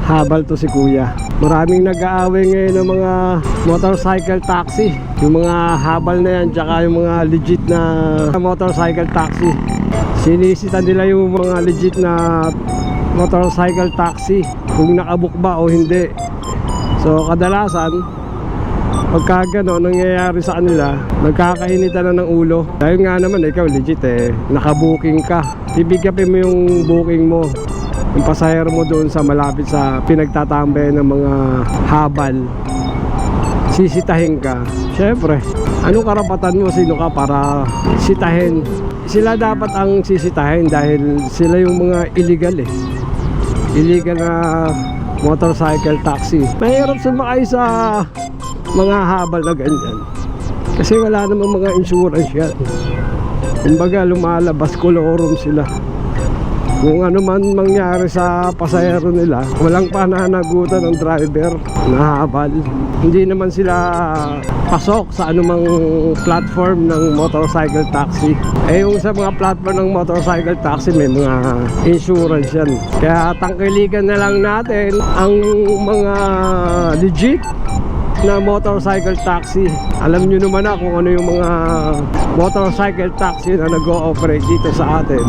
habal to si kuya. Maraming nag-aaway ngayon ng mga motorcycle taxi. Yung mga habal na yan, tsaka yung mga legit na motorcycle taxi. Sinisita nila yung mga legit na motorcycle taxi kung nakabook ba o hindi. So kadalasan pagka gano'n nangyayari sa kanila, nagkakainitan na ng ulo. Dahil nga naman ikaw legit nakabooking ka. Ibigapin mo yung booking mo, yung pasahero mo doon sa malapit sa pinagtatambay ng mga habal. Sisitahin ka. Syempre, anong karapatan mo, sino ka para sitahin? Sila dapat ang sisitahin dahil sila yung mga illegal illegal na motorcycle taxi. Mahirap sumakay sa mga habal na ganyan kasi wala namang mga insurance yan. Kumbaga lumalabas kolorum sila. Kung ano man mangyari sa pasahero nila, walang pananagutan ng driver na habal. Hindi naman sila pasok sa anumang platform ng motorcycle taxi. Yung sa mga platform ng motorcycle taxi may mga insurance yan. Kaya tangkilikan na lang natin ang mga legit na motorcycle taxi. Alam nyo naman na kung ano yung mga motorcycle taxi na nag-ooperate dito sa atin.